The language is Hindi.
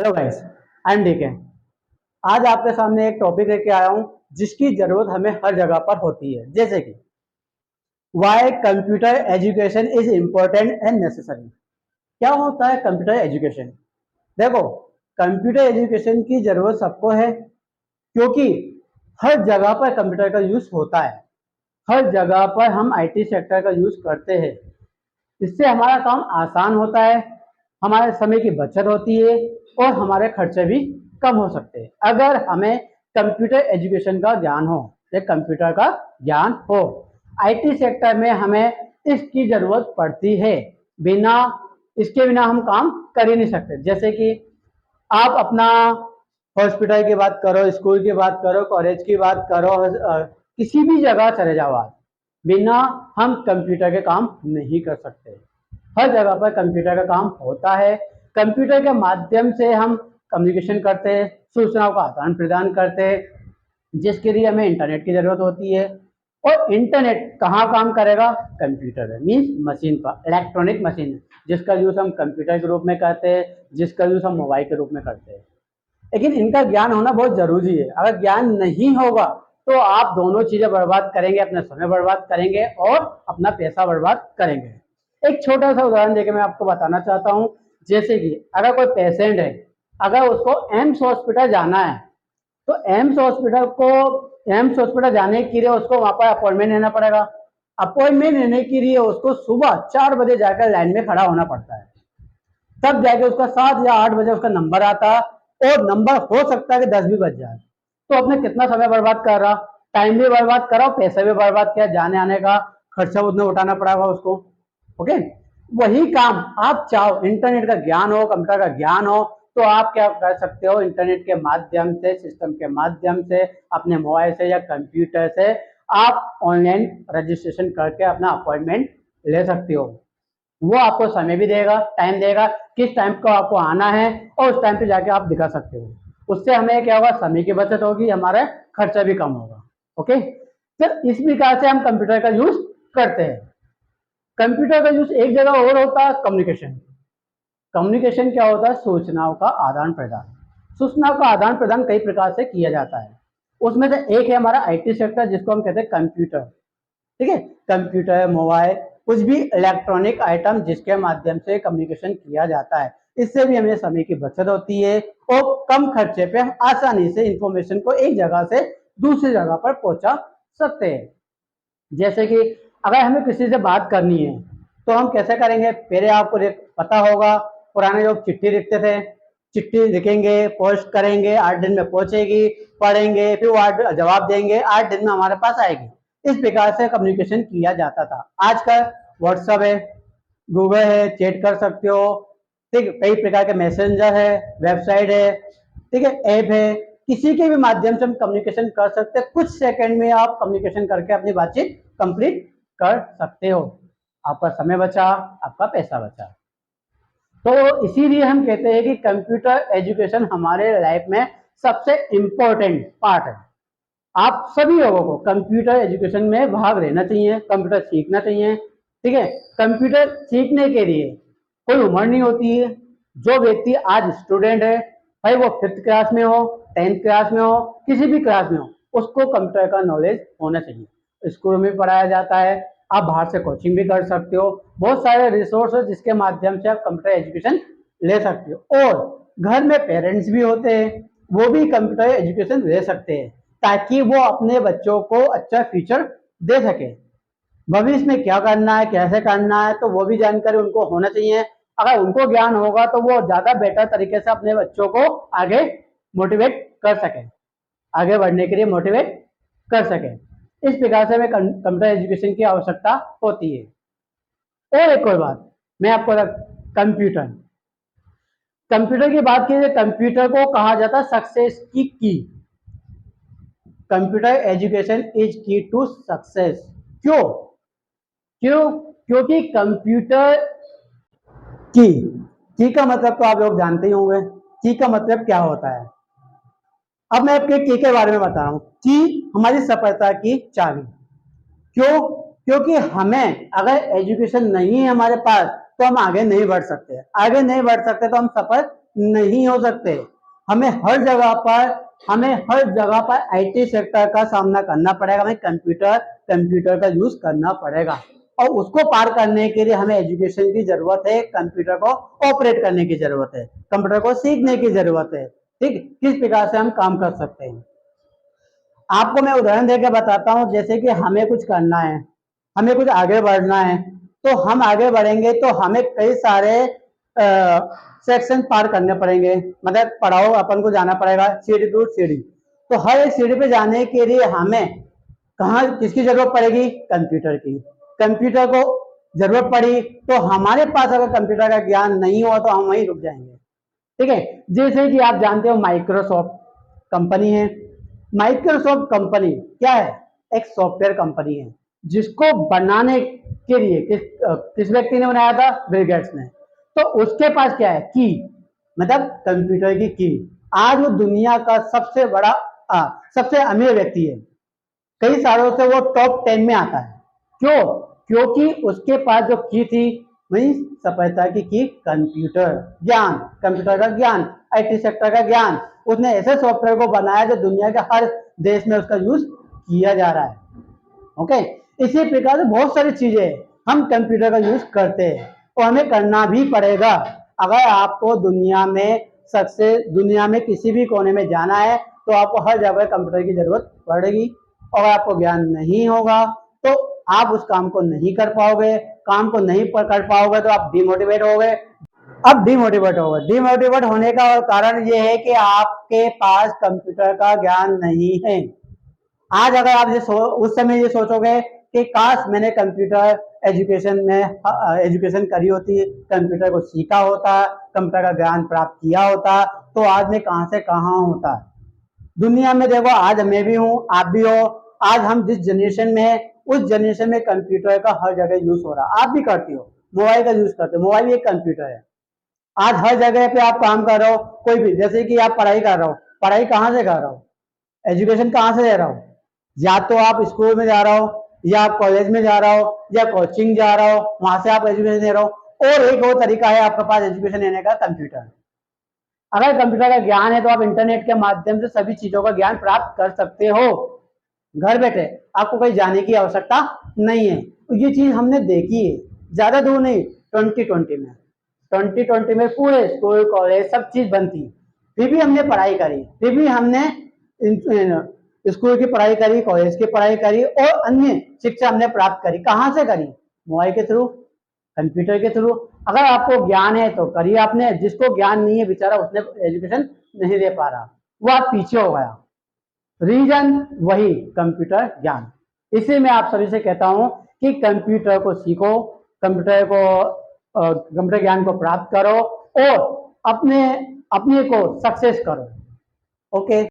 Hello guys, I am DK. आज आपके सामने एक टॉपिक लेके आया हूँ जिसकी जरूरत हमें हर जगह पर होती है, जैसे कि why computer education is important and necessary. क्या होता है कंप्यूटर एजुकेशन? देखो, कंप्यूटर एजुकेशन की जरूरत सबको है क्योंकि हर जगह पर कंप्यूटर का यूज होता है। हर जगह पर हम आईटी सेक्टर का यूज करते हैं। इससे हमारा काम आसान होता है, हमारे समय की बचत होती है और हमारे खर्चे भी कम हो सकते हैं अगर हमें कंप्यूटर एजुकेशन का ज्ञान हो या कंप्यूटर का ज्ञान हो। आईटी सेक्टर में हमें इसकी जरूरत पड़ती है। बिना इसके बिना हम काम कर ही नहीं सकते। जैसे कि आप अपना हॉस्पिटल की बात करो, स्कूल की बात करो, कॉलेज की बात करो, किसी भी जगह चले जाओ, आप बिना हम कंप्यूटर के काम नहीं कर सकते। हर जगह पर कंप्यूटर का काम होता है। कंप्यूटर के माध्यम से हम कम्युनिकेशन करते हैं, सूचनाओं का आदान प्रदान करते हैं, जिसके लिए हमें इंटरनेट की जरूरत होती है। और इंटरनेट कहाँ काम करेगा? कंप्यूटर है, मीन्स मशीन पर, इलेक्ट्रॉनिक मशीन, जिसका यूज हम कंप्यूटर के रूप में करते हैं, जिसका यूज हम मोबाइल के रूप में करते हैं। लेकिन इनका ज्ञान होना बहुत जरूरी है। अगर ज्ञान नहीं होगा तो आप दोनों चीजें बर्बाद करेंगे, अपना समय बर्बाद करेंगे और अपना पैसा बर्बाद करेंगे। एक छोटा सा उदाहरण देकर मैं आपको बताना चाहता हूँ। जैसे कि अगर कोई पेशेंट है, अगर उसको एम्स हॉस्पिटल जाना है, तो एम्स हॉस्पिटल जाने के लिए उसको वहां पर अपॉइंटमेंट लेना पड़ेगा। अपॉइंटमेंट लेने के लिए उसको सुबह 4 बजे जाकर लाइन में खड़ा होना पड़ता है। तब जाके उसका 7 या 8 बजे उसका नंबर आता, और नंबर हो सकता है कि 10 भी बज जाए। तो अपने कितना समय बर्बाद कर रहा, टाइम भी बर्बाद करा और पैसा भी बर्बाद किया, जाने आने का खर्चा उतना उठाना पड़ेगा उसको। ओके, वही काम आप चाहो, इंटरनेट का ज्ञान हो, कंप्यूटर का ज्ञान हो, तो आप क्या कर सकते हो? इंटरनेट के माध्यम से, सिस्टम के माध्यम से, अपने मोबाइल से या कंप्यूटर से आप ऑनलाइन रजिस्ट्रेशन करके अपना अपॉइंटमेंट ले सकते हो। वो आपको समय भी देगा, टाइम देगा, किस टाइम को आपको आना है, और उस टाइम पे जाके आप दिखा सकते हो। उससे हमें क्या होगा? समय की बचत होगी, हमारा खर्चा भी कम होगा। ओके, तो इस प्रकार से हम कंप्यूटर का यूज करते हैं। कंप्यूटर का यूज एक जगह और होता है, कम्युनिकेशन। कम्युनिकेशन क्या होता है? सूचनाओं का आदान प्रदान। सूचनाओं का आदान प्रदान कई प्रकार से किया जाता है। उसमें से एक है हमारा आईटी सेक्टर, जिसको हम कहते हैं कंप्यूटर। ठीक है, कंप्यूटर, मोबाइल, कुछ भी इलेक्ट्रॉनिक आइटम जिसके माध्यम से कम्युनिकेशन किया जाता है। इससे भी हमें समय की बचत होती है और कम खर्चे पे हम आसानी से इंफॉर्मेशन को एक जगह से दूसरी जगह पर पहुंचा सकते हैं। जैसे कि अगर हमें किसी से बात करनी है तो हम कैसे करेंगे? पहले आपको पता होगा, पुराने लोग चिट्ठी लिखते थे। चिट्ठी लिखेंगे, पोस्ट करेंगे, 8 दिन में पहुंचेगी, पढ़ेंगे, फिर वो जवाब देंगे, 8 दिन में हमारे पास आएगी। इस प्रकार से कम्युनिकेशन किया जाता था। आजकल व्हाट्सएप है, गूगल है, चैट कर सकते हो। ठीक, कई प्रकार के मैसेंजर है, वेबसाइट है, ठीक है, ऐप है, किसी के भी माध्यम से हम कम्युनिकेशन कर सकते हैं। कुछ सेकंड में आप कम्युनिकेशन करके अपनी बातचीत कंप्लीट कर सकते हो। आपका समय बचा, आपका पैसा बचा। तो इसीलिए हम कहते हैं कि कंप्यूटर एजुकेशन हमारे लाइफ में सबसे इम्पोर्टेंट पार्ट है। आप सभी लोगों को कंप्यूटर एजुकेशन में भाग लेना चाहिए, कंप्यूटर सीखना चाहिए। ठीक है, कंप्यूटर सीखने के लिए कोई उम्र नहीं होती है। जो व्यक्ति आज स्टूडेंट है, भाई वो 5th क्लास में हो, 10th क्लास में हो, किसी भी क्लास में हो, उसको कंप्यूटर का नॉलेज होना चाहिए। स्कूल में पढ़ाया जाता है, आप बाहर से कोचिंग भी कर सकते हो। बहुत सारे रिसोर्स है जिसके माध्यम से आप कंप्यूटर एजुकेशन ले सकते हो। और घर में पेरेंट्स भी होते हैं, वो भी कंप्यूटर एजुकेशन ले सकते हैं ताकि वो अपने बच्चों को अच्छा फ्यूचर दे सके। भविष्य में क्या करना है, कैसे करना है, तो वो भी जानकारी उनको होना चाहिए। अगर उनको ज्ञान होगा तो वो ज्यादा बेटर तरीके से अपने बच्चों को आगे मोटिवेट कर सके, आगे बढ़ने के लिए मोटिवेट कर सके। इस प्रकार से हमें कंप्यूटर एजुकेशन की आवश्यकता होती है। और एक और बात मैं आपको कंप्यूटर कंप्यूटर की बात की, कंप्यूटर को कहा जाता है सक्सेस की। कंप्यूटर एजुकेशन इज की टू सक्सेस। क्यों? क्यों? क्योंकि कंप्यूटर की का मतलब तो आप लोग जानते ही होंगे। की का मतलब क्या होता है? अब मैं आपके की के बारे में बता रहा हूं। की हमारी सफलता की चाबी। क्यों? क्योंकि हमें अगर एजुकेशन नहीं है हमारे पास तो हम आगे नहीं बढ़ सकते। आगे नहीं बढ़ सकते तो हम सफल नहीं हो सकते। हमें हर जगह पर आईटी सेक्टर का सामना करना पड़ेगा, हमें कंप्यूटर का यूज करना पड़ेगा, और उसको पार करने के लिए हमें एजुकेशन की जरूरत है, कंप्यूटर को ऑपरेट करने की जरूरत है, कंप्यूटर को सीखने की जरूरत है। ठीक, किस प्रकार से हम काम कर सकते हैं, आपको मैं उदाहरण देकर बताता हूं। जैसे कि हमें कुछ करना है, हमें कुछ आगे बढ़ना है, तो हम आगे बढ़ेंगे तो हमें कई सारे सेक्शन पार करने पड़ेंगे, मतलब पढ़ाओ अपन को जाना पड़ेगा सीढ़ी टू सीढ़ी। तो हर एक सीढ़ी पे जाने के लिए हमें कहाँ किसकी जरूरत पड़ेगी, कंप्यूटर की। कंप्यूटर को जरूरत पड़ी तो हमारे पास अगर कंप्यूटर का ज्ञान नहीं हुआ तो हम वहीं रुक जाएंगे। ठीक है, जैसे कि आप जानते हो माइक्रोसॉफ्ट कंपनी है। माइक्रोसॉफ्ट कंपनी क्या है, एक सॉफ्टवेयर कंपनी है, जिसको बनाने के लिए किस व्यक्ति ने बनाया था, बिल गेट्स ने। तो उसके पास क्या है, की, मतलब कंप्यूटर की की। आज वो दुनिया का सबसे बड़ा सबसे अमीर व्यक्ति है, कई सालों से वो टॉप 10 में आता है। क्यों, क्योंकि उसके पास जो की थी वही सफलता की कंप्यूटर ज्ञान, कंप्यूटर का ज्ञान, आईटी सेक्टर का ज्ञान। उसने ऐसे सॉफ्टवेयर को बनाया जो दुनिया के हर देश में उसका यूज किया जा रहा है। ओके, इसी प्रकार से बहुत सारी चीजें हम कंप्यूटर का यूज करते हैं और हमें करना भी पड़ेगा। अगर आपको दुनिया में किसी भी कोने में जाना है तो आपको हर जगह कंप्यूटर की जरूरत पड़ेगी, और आपको ज्ञान नहीं होगा तो आप उस काम को नहीं कर पाओगे। काम को नहीं कर पाओगे तो आप डिमोटिवेट होगे। अब डिमोटिवेट होने का कारण यह है कि आपके पास कंप्यूटर का ज्ञान नहीं है। आज अगर आप उस समय ये सोचोगे कि काश मैंने कंप्यूटर एजुकेशन करी होती, कंप्यूटर को सीखा होता, कंप्यूटर का ज्ञान प्राप्त किया होता, तो आज मैं कहां से कहां होता। दुनिया में देखो, आज मैं भी हूं, आप भी हो। आज हम जिस जनरेशन में है उस जनरेशन में कंप्यूटर का हर जगह यूज हो रहा है। आप भी करती हो, मोबाइल का यूज करते हो, मोबाइल एक कंप्यूटर है। आज हर जगह पे आप काम कर रहे हो, कोई भी, जैसे कि आप पढ़ाई कर रहे हो, पढ़ाई कहाँ से कर रहे हो, एजुकेशन कहाँ से ले रहा हो, या तो आप स्कूल में जा रहा हो, या आप कॉलेज में जा रहा हो, या कोचिंग जा रहा हो, वहां से आप एजुकेशन ले रहे हो। और एक और तरीका है आपके पास एजुकेशन लेने का, कंप्यूटर। अगर कंप्यूटर का ज्ञान है तो आप इंटरनेट के माध्यम से सभी चीजों का ज्ञान प्राप्त कर सकते हो घर बैठे, आपको कहीं जाने की आवश्यकता नहीं है। तो ये चीज हमने देखी है, ज्यादा दूर नहीं, 2020 में पूरे स्कूल कॉलेज सब चीज बंद थी, फिर भी हमने पढ़ाई करी, फिर भी हमने स्कूल की पढ़ाई करी, कॉलेज की पढ़ाई करी, और अन्य शिक्षा हमने प्राप्त करी। कहाँ से करी, मोबाइल के थ्रू, कंप्यूटर के थ्रू। अगर आपको ज्ञान है तो करिए आपने, जिसको ज्ञान नहीं है बेचारा, उसने एजुकेशन नहीं ले पा रहा, वो आप पीछे हो गया। रीजन वही, कंप्यूटर ज्ञान। इसी में आप सभी से कहता हूं कि कंप्यूटर को सीखो, कंप्यूटर ज्ञान को प्राप्त करो और अपने को सक्सेस करो। ओके।